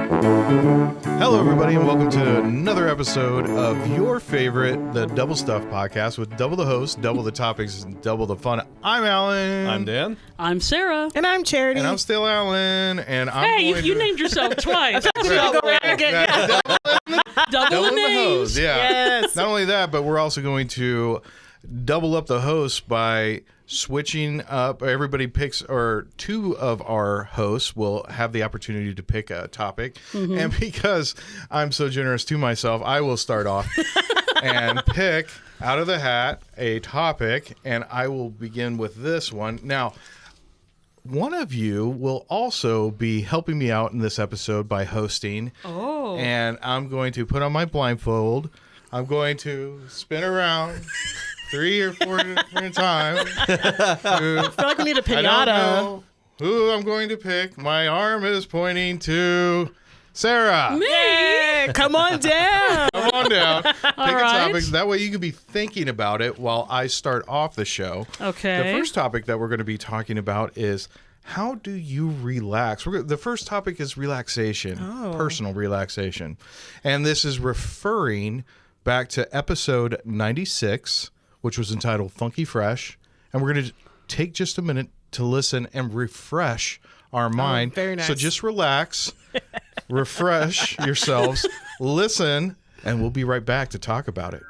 Hello, everybody, and welcome to another episode of your favorite, the Double Stuff podcast with double the host, double the topics, and double the fun. I'm Alan. I'm Dan. I'm Sarah. And I'm Charity. And I'm still Alan. And I'm Hey, you named yourself twice. Double Double the names. host. Yeah. Yes. Not only that, but we're also going to double up the host by switching up. Everybody picks, or two of our hosts will have the opportunity to pick a topic. Mm-hmm. And because I'm so generous to myself, I will start off and pick out of the hat a topic, and I will begin with this one. Now, one of you will also be helping me out in this episode by hosting. Oh. And I'm going to put on my blindfold. I'm going to spin around 3 or 4 different times. I feel like we need a pinata. I don't know who I'm going to pick. My arm is pointing to Sarah. Me? Hey, come on down. Come on down. Pick a right. topic. That way you can be thinking about it while I start off the show. Okay. The first topic that we're going to be talking about is how do you relax? The first topic is relaxation, personal relaxation. And this is referring back to episode 96, which was entitled Funky Fresh. And we're going to take just a minute to listen and refresh our mind. Oh, very nice. So just relax, refresh yourselves, listen, and we'll be right back to talk about it.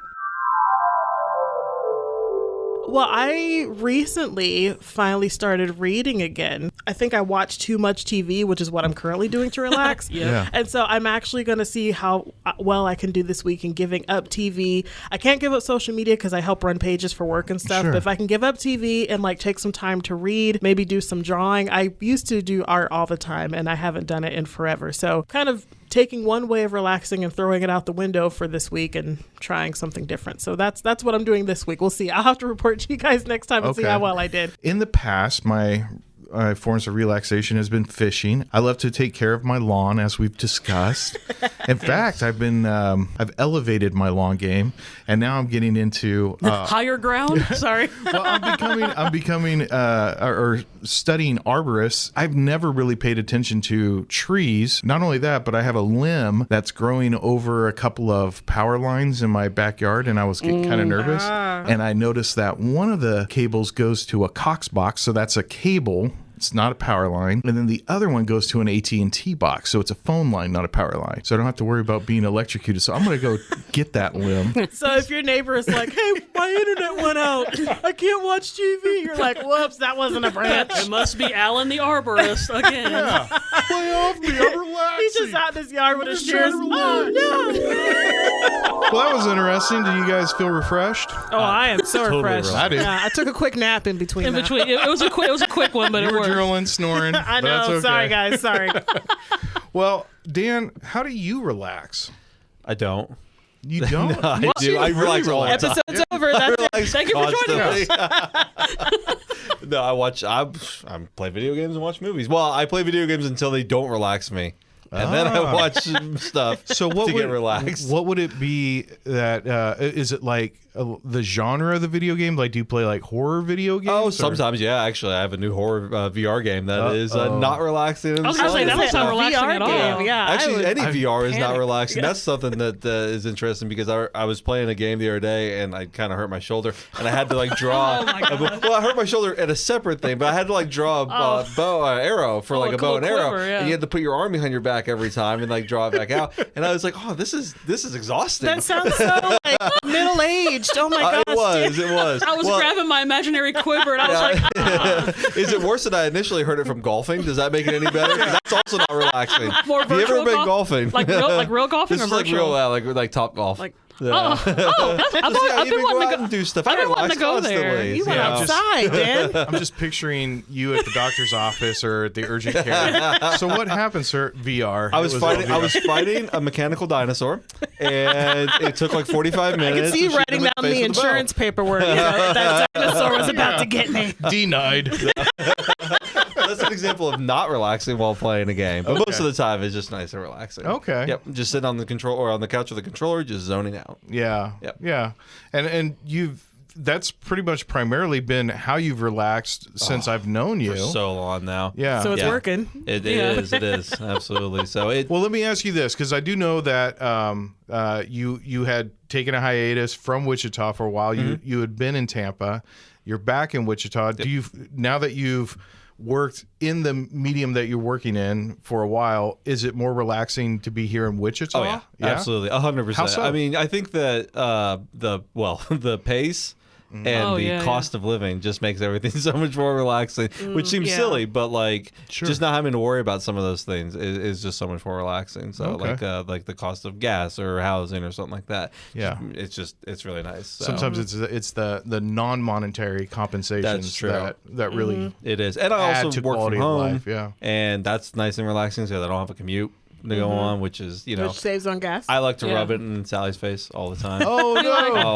Well, I recently finally started reading again. I think I watched too much TV, which is what I'm currently doing to relax. Yeah. And so I'm actually going to see how well I can do this week in giving up TV. I can't give up social media because I help run pages for work and stuff. Sure. But if I can give up TV and like take some time to read, maybe do some drawing. I used to do art all the time and I haven't done it in forever. So kind of taking one way of relaxing and throwing it out the window for this week and trying something different. So that's what I'm doing this week. We'll see. I'll have to report to you guys next time and see how well I did. In the past, my forms of relaxation has been fishing. I love to take care of my lawn, as we've discussed. In fact, I've elevated my lawn game, and now I'm getting into higher ground. Sorry. Well, I'm becoming or studying arborists. I've never really paid attention to trees. Not only that, but I have a limb that's growing over a couple of power lines in my backyard, and I was getting kind of nervous. And I noticed that one of the cables goes to a Cox box, so that's a cable. It's not a power line. And then the other one goes to an AT&T box. So it's a phone line, not a power line. So I don't have to worry about being electrocuted. So I'm going to go get that limb. So if your neighbor is like, hey, my internet went out, I can't watch TV, you're like, whoops, that wasn't a branch. It must be Alan the arborist again. Yeah. Play off me. I'm relaxing. He's just out in his yard with his just trying shears. to Oh, no. Well, that was interesting. Did you guys feel refreshed? Oh, I am so Totally refreshed. relaxed. I did. Yeah, I took a quick nap in between. In that. between, it was a quick one, but You it were worked. drilling, snoring. I but that's know. okay. Sorry, guys. Sorry. Well, Dan, how do you relax? I don't. You don't? No, I do. I relax all the time. Episode's over. That's it. Relax Thank you for joining us. constantly. No, I play video games and watch movies. Well, I play video games until they don't relax me. And then I watch some stuff So what to would, get relaxed. What would it be that, is it like the genre of the video game? Like, do you play like horror video games? Oh, or- sometimes, yeah. Actually, I have a new horror VR game that is not relaxing. In I was gonna say, that slightest. was not relaxing VR at all. game, yeah. Actually, any VR is not panic. relaxing. That's something that is interesting because I was playing a game the other day and I kind of hurt my shoulder and I had to like draw. Oh my God. Well, I hurt my shoulder at a separate thing, but I had to like draw a arrow for like a bow and arrow, quiver, yeah. and you had to put your arm behind your back every time and like draw it back out. And I was like, oh, this is exhausting. That sounds so like middle aged. Oh my gosh. It was. I was Well, grabbing my imaginary quiver and I was like, Is it worse than I initially heard it from golfing? Does that make it any better? 'Cause that's also not relaxing. More Have you ever virtual been golf? golfing? like real golfing This or is like virtual? real, like top golf. Like, Yeah. I've been wanting to go. and do stuff. I've been I wanting to relax go there. constantly, You went Yeah, outside, Dan. I'm just picturing you at the doctor's office or at the urgent care. So what happened, sir? VR. I was It all fighting. I VR. was fighting a mechanical dinosaur, and it took like 45 I minutes. can see you to shoot writing him in down face the with a bow. insurance paperwork. You know, that dinosaur was about to get me. denied. That's an example of not relaxing while playing a game. But most of the time, it's just nice and relaxing. Okay. Yep. Just sitting on the control or on the couch with the controller, just zoning out. Yeah. Yep. Yeah. And you've that's pretty much primarily been how you've relaxed since I've known you. For so long now. Yeah. So it's Yeah. working. It Yeah. is. It is. Absolutely. So it. Well, let me ask you this, because I do know that you had taken a hiatus from Wichita for a while. You had been in Tampa. You're back in Wichita. Do you, now that you've worked in the medium that you're working in for a while, is it more relaxing to be here in Wichita? Oh yeah, absolutely, 100%. How so? I mean, I think that the pace and Oh, the yeah, cost of living just makes everything so much more relaxing, which seems yeah. silly, but like Sure. just not having to worry about some of those things is just so much more relaxing. So Okay. like the cost of gas or housing or something like that. Yeah. It's really nice. So. Sometimes it's the non-monetary compensations That's true. that really It is, and I add also to work quality from of home, life. Yeah. and that's nice and relaxing because I don't have a commute to go on, which is Which saves on gas. I like to Yeah. rub it in Sally's face all the time. Oh no!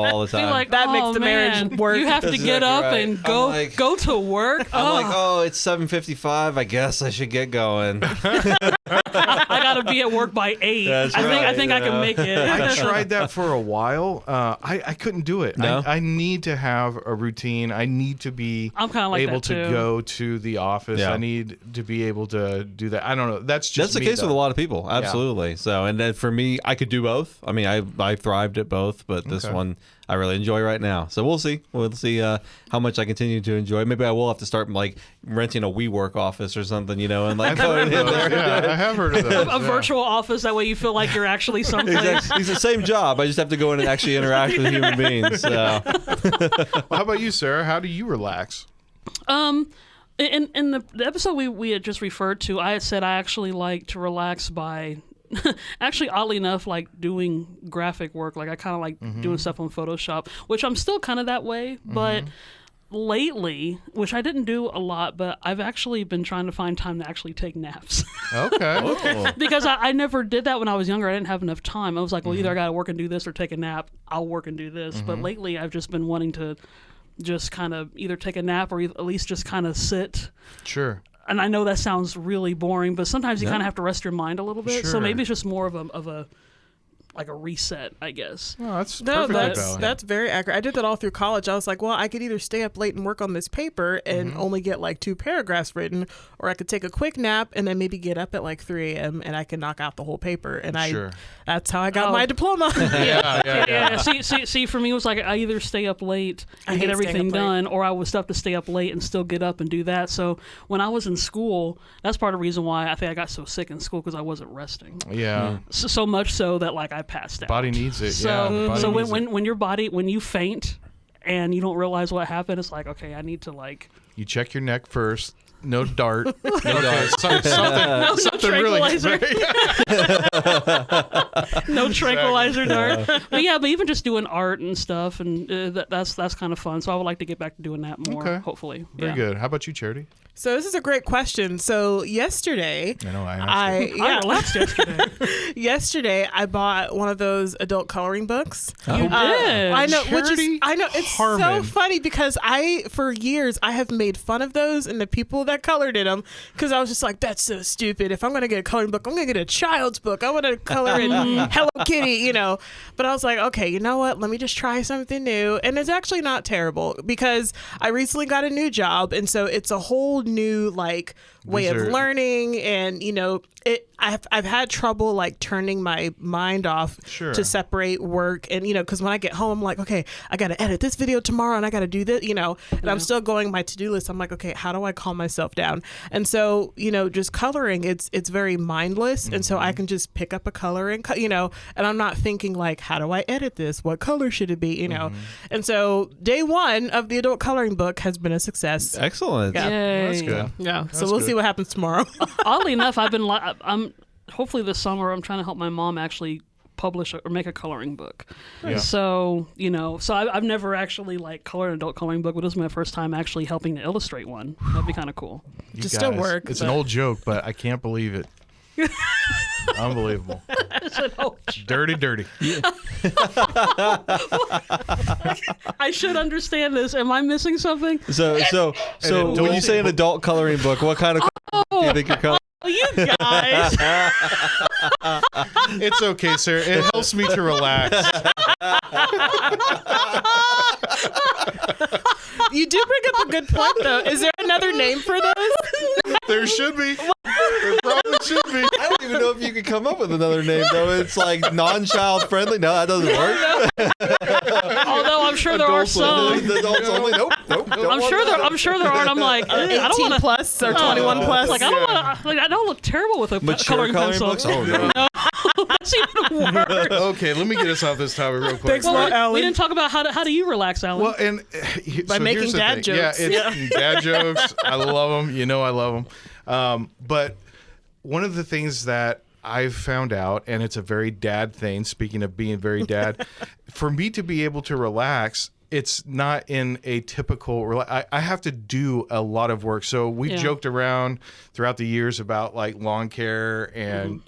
all the Be time. like, That makes oh, the marriage man, work. You have to That's get exactly up right. and I'm like- go to work. I'm like, oh, it's 7:55. I guess I should get going. I gotta be at work by 8. That's I right, think I can yeah. make it. I tried that for a while. I couldn't do it. No? I need to have a routine. I need to be I'm kinda like able that, to too. go to the office. Yeah. I need to be able to do that. I don't know. That's just That's the me, case with though. a lot of people. Absolutely. So, and then for me, I could do both. I mean, I thrived at both, but this Okay. one I really enjoy right now. So we'll see. We'll see how much I continue to enjoy. Maybe I will have to start like renting a WeWork office or something, and like going in there. Yeah, I have heard of those. A yeah. virtual office, that way you feel like you're actually someplace. Exactly. It's the same job. I just have to go in and actually interact with human beings. So. Well, how about you, Sarah? How do you relax? In the episode we had just referred to, I had said I actually like to relax by actually, oddly enough, like doing graphic work. Like I kind of like doing stuff on Photoshop, which I'm still kind of that way. But lately, which I didn't do a lot, but I've actually been trying to find time to actually take naps. Okay. Because I never did that when I was younger. I didn't have enough time. I was like, well, either I got to work and do this or take a nap. I'll work and do this. But lately, I've just been wanting to just kind of either take a nap or at least just kind of sit. Sure. And I know that sounds really boring, but sometimes you kind of have to rest your mind a little bit. Sure. So maybe it's just more of a like a reset, I guess. Oh, that's No, perfectly valid. that's very accurate. I did that all through college. I was like, well, I could either stay up late and work on this paper and only get like 2 paragraphs written, or I could take a quick nap and then maybe get up at like 3 a.m. and I can knock out the whole paper. And Sure. that's how I got Oh. my diploma. Yeah. See, for me, it was like I either stay up late I and hate get staying everything up late. done, or I would have to stay up late and still get up and do that. So when I was in school, that's part of the reason why I think I got so sick in school, because I wasn't resting. Yeah. So much so that like I passed out. Body needs it. Yeah. So the body so needs it. when you faint and you don't realize what happened, it's like, okay, I need to like You check your neck first. No dart. No dart. Something really. tranquilizer. No tranquilizer dart. But yeah, but even just doing art and stuff, and that's kind of fun. So I would like to get back to doing that more. Okay. Hopefully. Very Yeah. good. How about you, Charity? So this is a great question. So yesterday, I know. I relaxed yesterday. yesterday I bought one of those adult coloring books. You did. I know, Charity I know it's Harmon. so funny because for years I have made fun of those and the people that colored in them, because I was just like, that's so stupid. If I'm gonna get a coloring book, I'm gonna get a child's book. I want to color in Hello Kitty, But I was like, okay, you know what? Let me just try something new, and it's actually not terrible because I recently got a new job, and so it's a whole new like way These of are- learning, and I've had trouble like turning my mind off Sure. to separate work and because when I get home I'm like, okay, I got to edit this video tomorrow and I got to do this, and I'm still going my to-do list. I'm like, okay, how do I calm myself down? And so just coloring, it's very mindless, and so I can just pick up a color and and I'm not thinking like, how do I edit this? What color should it be? And so day 1 of the adult coloring book has been a success. Excellent. Yeah. Yay. That's good. Yeah, so That's we'll good. see what happens tomorrow. Oddly enough, I'm hopefully this summer I'm trying to help my mom actually publish or make a coloring book. Yeah. So I've never actually like colored an adult coloring book, but this is my first time actually helping to illustrate one. That'd be kind of cool. You Just still guys, work, It's but- an old joke, but I can't believe it. Unbelievable. Dirty. I should understand this. Am I missing something? So adult when you say an adult coloring book, what kind of do you think you're coloring? You guys. It's okay, sir. It helps me to relax. You do bring up a good point, though. Is there another name for those? There should be. There probably should be. I don't even know if you could come up with another name though. It's like non-child friendly. No, that doesn't work. Although I'm sure there are some. Adults only. Nope. I'm sure there aren't. I'm like, I don't 18 want to. plus or 21 plus. Like I don't want to. Like I don't look terrible with a Mature coloring pencil. books. Oh no. That's even worse. Okay, let me get us off this topic real quick. Thanks a lot, Alan. We didn't talk about how do you relax, Alan? Well, and By making here's the dad thing. jokes. Yeah, it's dad jokes. I love them. You know, I love them. But one of the things that I've found out, and it's a very dad thing, speaking of being very dad, for me to be able to relax, it's not in a typical. I have to do a lot of work. So we joked around throughout the years about like lawn care and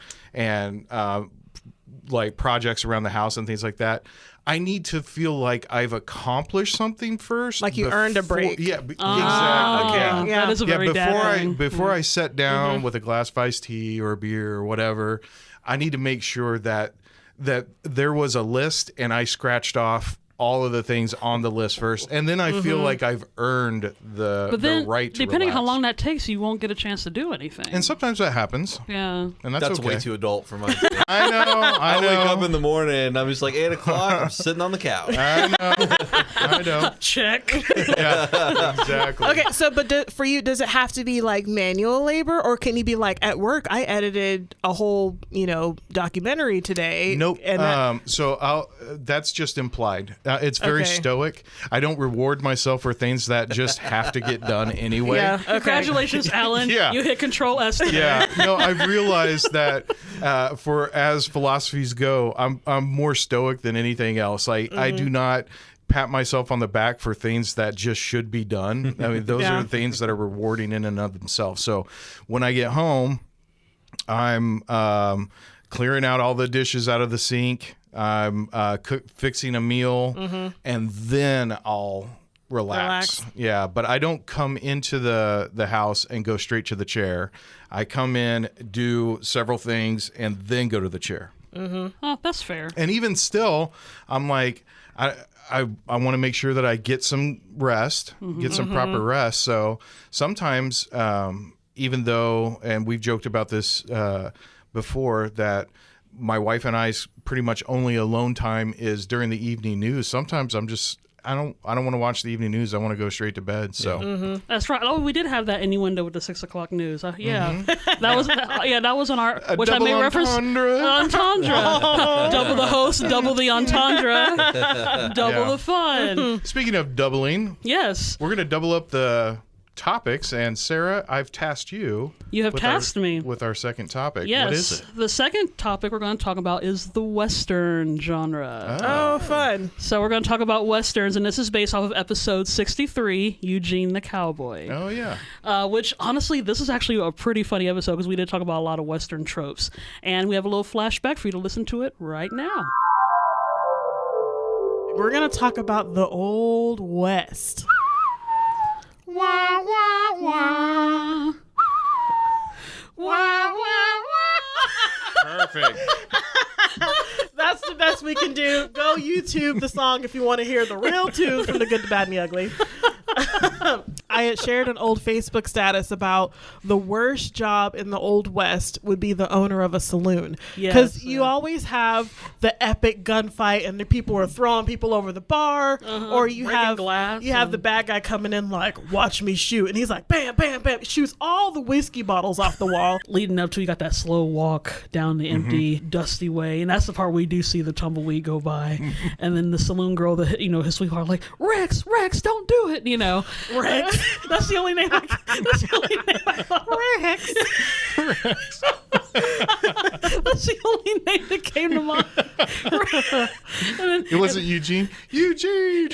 like projects around the house and things like that. I need to feel like I've accomplished something first. Like you earned a break. Yeah, exactly. okay. Yeah. That is a very dad thing. Before I sit down with a glass of iced tea or a beer or whatever, I need to make sure that there was a list and I scratched off all of the things on the list first, and then I feel like I've earned the right to depending relax. how long that takes, you won't get a chance to do anything. And sometimes that happens. Yeah. And that's okay. way too adult for my. I know. I wake up in the morning and I'm just like 8 o'clock. I'm sitting on the couch. I know. Check. Yeah, exactly. Okay, so for you, does it have to be like manual labor, or can you be like at work? I edited a whole documentary today. Nope. And that's just implied. It's very Okay. stoic. I don't reward myself for things that just have to get done anyway. Yeah. Okay. Congratulations, Alan. Yeah. You hit Control S today. Yeah, no, I've realized that as philosophies go, I'm more stoic than anything else. I do not pat myself on the back for things that just should be done. I mean, those are the things that are rewarding in and of themselves. So when I get home, I'm clearing out all the dishes out of the sink. I'm fixing a meal, and then I'll relax. Yeah, but I don't come into the house and go straight to the chair. I come in, do several things, and then go to the chair. Oh, that's fair. And even still, I'm like, I want to make sure that I get some rest, get some proper rest. So sometimes, even though, and we've joked about this before, that my wife and I's pretty much only alone time is during the evening news. Sometimes I don't want to watch the evening news. I want to go straight to bed. So That's right. Oh, we did have that innuendo with the 6 o'clock news. That was on our, which I made reference. Entendre. Double the host, double the entendre, double the fun. Speaking of doubling, Yes. we're going to double up the topics. And Sarah, I've tasked you. You have tasked me with our second topic. Yes. What is it? The second topic we're going to talk about is the Western genre. Oh, fun. So we're going to talk about Westerns, and this is based off of episode 63, Eugene the Cowboy. Oh, yeah. Which, honestly, this is actually a pretty funny episode because we did talk about a lot of Western tropes. And we have a little flashback for you to listen to it right now. We're going to talk about the Old West. Wah, wah, wah. Wah, wah, wah. Perfect. That's the best we can do. Go YouTube the song if you want to hear the real tune from The Good, the Bad, and the Ugly. I had shared an old Facebook status about the worst job in the Old West would be the owner of a saloon. Because you always have the epic gunfight and the people are throwing people over the bar. Or you have the bad guy coming in like, watch me shoot. And he's like, bam, bam, bam. Shoots all the whiskey bottles off the wall. Leading up to, you got that slow walk down the empty, dusty way. And that's the part we do see the tumbleweed go by. And then the saloon girl, his sweetheart, like, Rex, don't do it, Rex. That's the only name I thought. Rex. That's the only name that came to mind. It wasn't Eugene. Eugene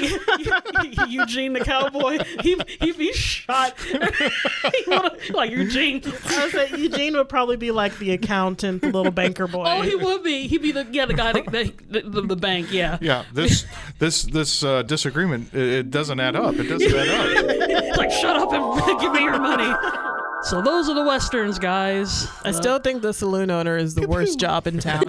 the Cowboy. He shot. Like Eugene. I would say Eugene would probably be like the accountant, the little banker boy. Oh, he would be. He'd be the guy the bank. Yeah. Yeah. This disagreement, it doesn't add up. It doesn't add up. It's like, shut up and give me your money. So those are the westerns, guys. I still think the saloon owner is the worst job in town.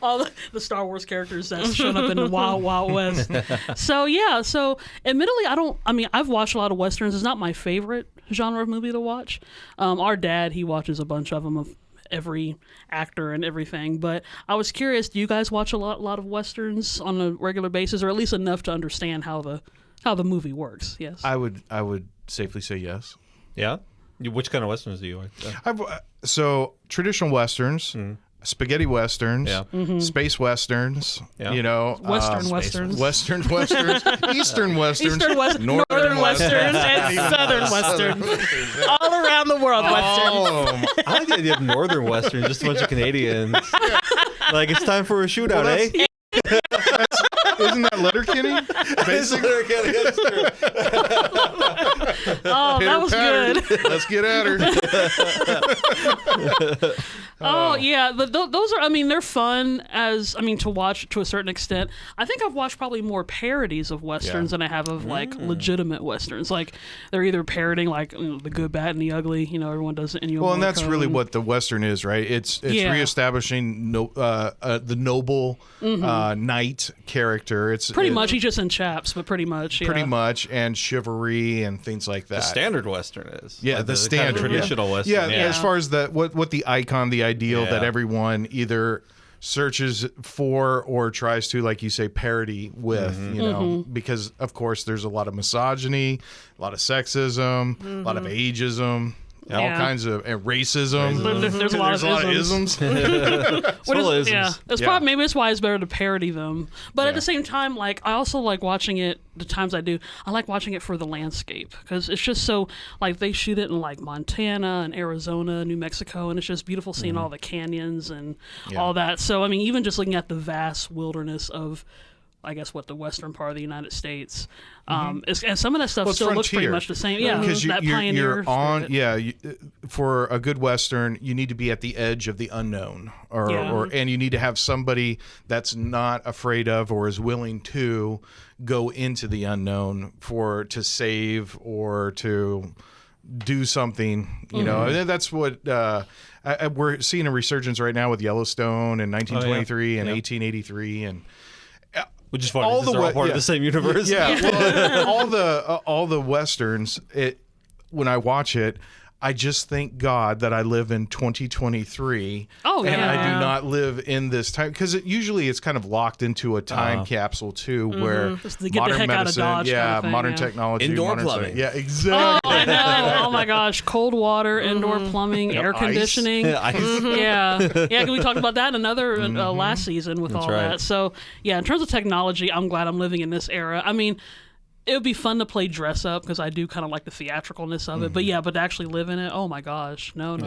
All the Star Wars characters that showed up in the Wild Wild West. So yeah, so admittedly, I've watched a lot of westerns. It's not my favorite genre of movie to watch. Our dad, he watches a bunch of them, of every actor and everything. But I was curious, do you guys watch a lot of westerns on a regular basis, or at least enough to understand how the movie works? Yes. I would safely say yes. Yeah. Which kind of westerns do you like? So traditional westerns, spaghetti westerns, space westerns, Yeah. you know, Westerns, Western westerns, Eastern westerns, Northern westerns, and southern westerns. All around the world, westerns. I like the idea of northern westerns, just a bunch of Canadians. Like, it's time for a shootout, eh? Isn't that Letterkenny? Basically, Oh, that was good. Let's get at her. Oh yeah, those are. I mean, they're fun to watch to a certain extent. I think I've watched probably more parodies of westerns than I have of like legitimate westerns. Like they're either parodying like the good, bad, and the ugly. You know, everyone does it in Well, and that's really what the western is, right? It's reestablishing the noble knight character. It's pretty much he's just in chaps, but pretty much, and chivalry and things like that. The standard western is. Yeah, like the standard kind of traditional western. Yeah, as far as what the icon, the ideal that everyone either searches for or tries to, like you say, parody with, you know, because of course there's a lot of misogyny, a lot of sexism, a lot of ageism. All kinds of racism. There's a lot of isms. Yeah, that's probably maybe that's why it's better to parody them. But at the same time, like I also like watching it. The times I do, I like watching it for the landscape because it's just so like they shoot it in like Montana and Arizona, New Mexico, and it's just beautiful seeing all the canyons and all that. So I mean, even just looking at the vast wilderness of, I guess, what the western part of the United States, and some of that stuff still looks pretty much the same. Yeah, because that pioneer. You're on. For a good western, you need to be at the edge of the unknown, and you need to have somebody that's not afraid of or is willing to go into the unknown to save or to do something. You know, that's what. We're seeing a resurgence right now with Yellowstone in 1923 and 1883 and. Which is funny. They're all part of the same universe. Yeah, well, all the westerns. When I watch it, I just thank God that I live in 2023. And I do not live in this time because usually it's kind of locked into a time capsule too, where Just to get modern the heck medicine, out of Dodge kind of thing, modern technology, Indoor modern plumbing. Yeah, exactly. Oh, I know. Oh my gosh, cold water, indoor plumbing, air conditioning. Yeah. We talked about that in another last season with all that. So yeah, in terms of technology, I'm glad I'm living in this era. I mean, it would be fun to play dress up because I do kind of like the theatricalness of it. But to actually live in it, oh my gosh, no.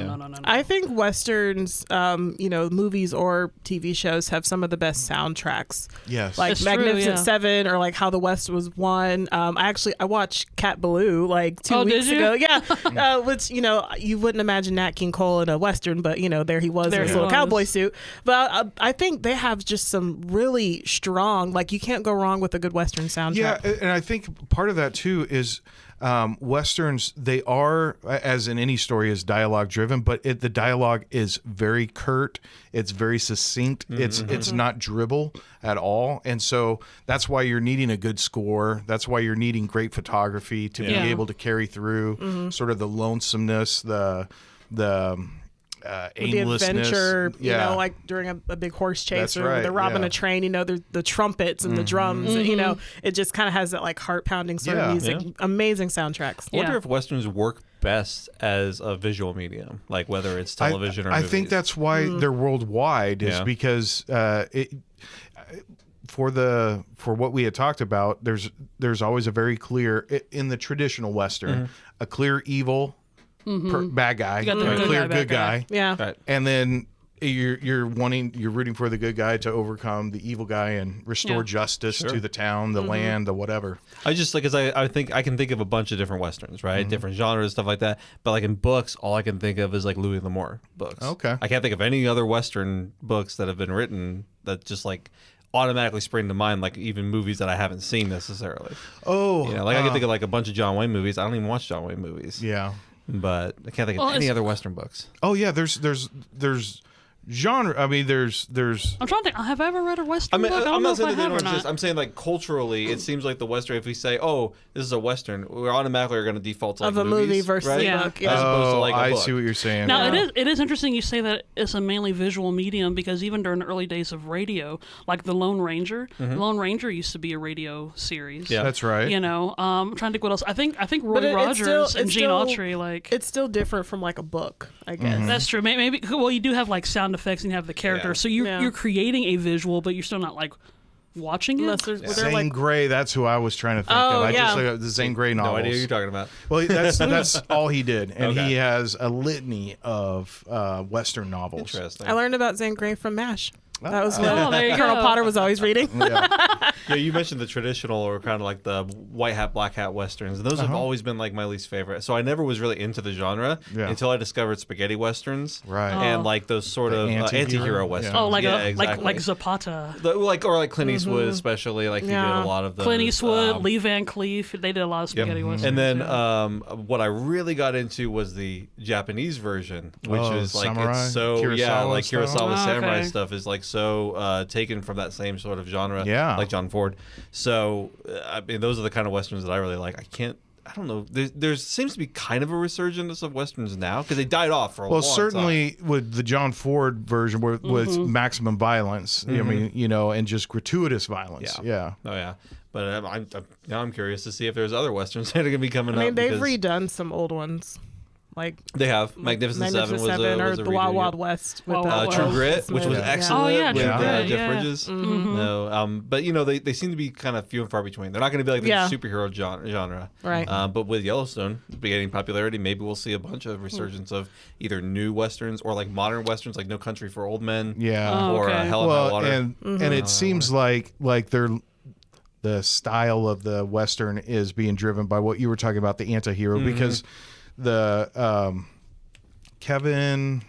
I think westerns, movies or TV shows have some of the best soundtracks. Yes, like That's Magnificent true, Seven or like How the West Was Won. I watched Cat Ballou like 2 weeks did you? ago. Yeah, which you wouldn't imagine Nat King Cole in a western, but there he was in his little cowboy suit. But I think they have just some really strong. Like you can't go wrong with a good western soundtrack. Yeah, and I think part of that too is westerns. They are, as in any story, is dialogue driven, but the dialogue is very curt. It's very succinct. It's not dribble at all, and so that's why you're needing a good score. That's why you're needing great photography to be able to carry through sort of the lonesomeness, the aimlessness, the adventure, like during a big horse chase. That's or right, they're robbing a train, there's the trumpets and the drums, it just kind of has that like heart pounding sort of music. Yeah. Amazing soundtracks. I wonder if westerns work best as a visual medium, like whether it's television or movies. I think that's why they're worldwide, is because for what we had talked about, there's always a very clear, in the traditional western, a clear evil bad guy, a clear good guy. Yeah. Right. And then you're rooting for the good guy to overcome the evil guy and restore justice to the town, the land, the whatever. I just like, because I think I can think of a bunch of different westerns, right? Different genres, stuff like that. But like in books, all I can think of is like Louis L'Amour books. Okay. I can't think of any other western books that have been written that just like automatically spring to mind, like even movies that I haven't seen necessarily. Oh, You know, like I can think of like a bunch of John Wayne movies. I don't even watch John Wayne movies. yeah. But I can't think of any other Western books. Oh yeah, there's genre. I mean, there's. I'm trying to think. Have I ever read a Western I mean, book? I don't I'm know not if I saying that have they or don't exist. not. I'm saying like culturally, it seems like the Western. If we say, "Oh, this is a Western," we're automatically going to default to like Of a movies, movie versus right? a book. As opposed to like a I book. see what you're saying. Now Yeah. it is interesting you say that it's a mainly visual medium because even during the early days of radio, like the Lone Ranger, Lone Ranger used to be a radio series. Yeah. That's right. You know, I'm trying to think what else. I think Roy But Rogers and Gene Autry, like it's still different from like a book, I guess. that's true. Maybe well, you do have like sound effects and you have the character, Yeah. so Yeah. you're creating a visual, but you're still not like watching it. Unless there's was there Zane like Grey, that's who I was trying to think Oh, of. I yeah. just the Zane Grey No novels. idea who you're talking about. Well, that's all he did, and Okay. he has a litany of Western novels. Interesting. I learned about Zane Grey from MASH. That was what Oh, there you Colonel go. Potter was always reading. Yeah. Yeah, you mentioned the traditional or kind of like the white hat, black hat westerns, and those have always been like my least favorite. So I never was really into the genre Yeah. until I discovered spaghetti westerns, Right. And like those sort of anti-hero? anti-hero Yeah. westerns. Oh, like yeah, a exactly. like Zapata. Or like Clint Eastwood, especially like he Yeah. did a lot of those. Clint Eastwood, Lee Van Cleef, they did a lot of Yep. spaghetti westerns. And then yeah. what I really got into was the Japanese version, which Oh, is like samurai? it's so yeah, Kurosawa like style? Kurosawa Oh, samurai okay. stuff is like so taken from that same sort of genre, Yeah. like John Ford. So I mean, those are the kind of westerns that I really like. I don't know. There seems to be kind of a resurgence of westerns now because they died off for a long time. Certainly with the John Ford version with maximum violence. I mean, and just gratuitous violence. Yeah. Oh yeah. But now I'm curious to see if there's other westerns that are going to be coming I up. mean, they've because redone some old ones, like they have Magnificent Seven was or a the Wild redo, Wild yeah. West Wild with Wild True West. Grit, which was Yeah. excellent. Oh, yeah, with True Grit, Jeff yeah. Bridges. No, but they seem to be kind of few and far between. They're not going to be like the Yeah. superhero genre, Right. But with Yellowstone gaining popularity, maybe we'll see a bunch of resurgence of either new westerns or like modern westerns, like No Country for Old Men, Yeah. Oh, or okay. Hell and High Water. and it seems like the style of the Western is being driven by what you were talking about, the anti-hero, because the Kevin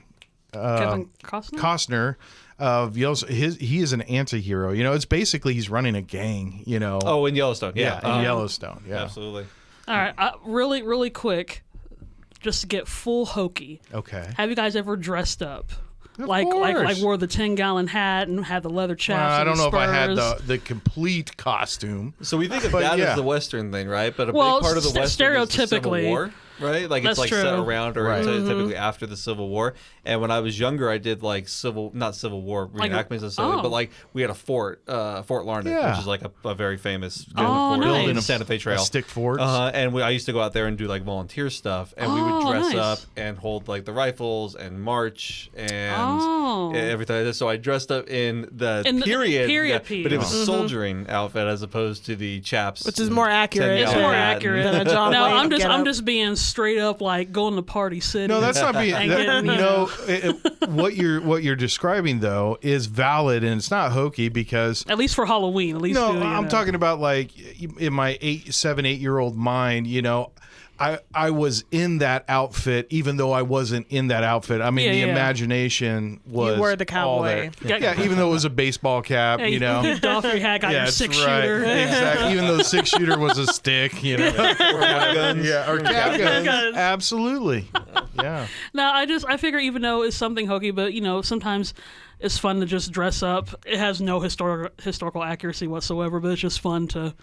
Costner of Yellowstone, he is an anti-hero. It's basically he's running a gang. Oh, in Yellowstone, yeah, in Yellowstone, yeah. absolutely. All right, really, really quick, just to get full hokey. Okay. Have you guys ever dressed up? Of like course. wore the 10-gallon hat and had the leather chaps. I and don't know if I had spurs. the complete costume. So we think of But that yeah. as the Western thing, right? But a Well, big part of the Western is the Civil stereotypically. War, right? Like That's it's like set true. around or Right. typically after the Civil War. And when I was younger, I did like not Civil War Like a- reenactments necessarily, oh. but like we had a fort, Fort Larned, Yeah. which is like a very famous Oh, fort nice. in the Santa Fe Trail. A stick fort. And I used to go out there and do like volunteer stuff, and we would Oh, dress nice. up and hold like the rifles and march and Oh. everything like this. So I dressed up in the In the period, period but it was piece. a soldiering outfit as opposed to the chaps, which is more accurate. It's It's more Yeah. accurate. Than a John no, Wayne I'm getup. just being straight up like going to Party City. No, that's not being. And that- getting, you no, what you're describing though is valid, and it's not hokey because. At least for Halloween. At least No, you I'm know. talking about like in my 8-year-old mind. I was in that outfit, even though I wasn't in that outfit. I mean, Yeah, the yeah. imagination was. were the all cowboy. there. Yeah, even though it was a baseball cap, Yeah, you know. you off your hat, got your that's 6-shooter. Exactly. Even though the 6-shooter was a stick, you know. guns. Yeah, or cap guns. guns. Absolutely. Yeah. Now, I figure even though it's something hokey, but sometimes it's fun to just dress up. It has no historical accuracy whatsoever, but it's just fun to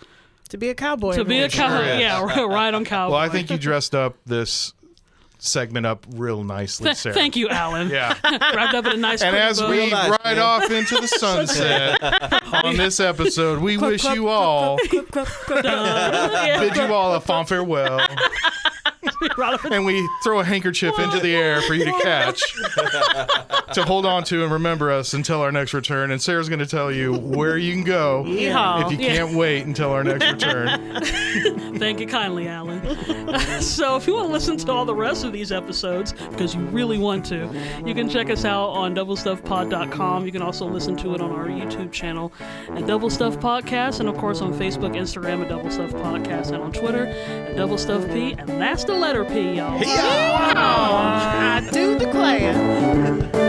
be a cowboy. be a sure cowboy. is. Yeah, ride on cowboy. Well, I think you dressed up this segment up real nicely, Sarah. Thank you, Alan. Yeah. Wrapped up in a nice And pretty as bow. we nice, ride man. off into the sunset on this episode, we wish you all, bid you all a fond farewell. And we throw a handkerchief into the air for you to catch, to hold on to and remember us until our next return. And Sarah's going to tell you where you can go Yeehaw. if you can't wait until our next return. Thank you kindly, Alan. So if you want to listen to all the rest of these episodes, because you really want to, you can check us out on doublestuffpod.com. You can also listen to it on our YouTube channel at Double Stuff Podcast, and of course on Facebook, Instagram at Double Stuff Podcast, and on Twitter at Double Stuff P, and that's the letter P, y'all. I do declare.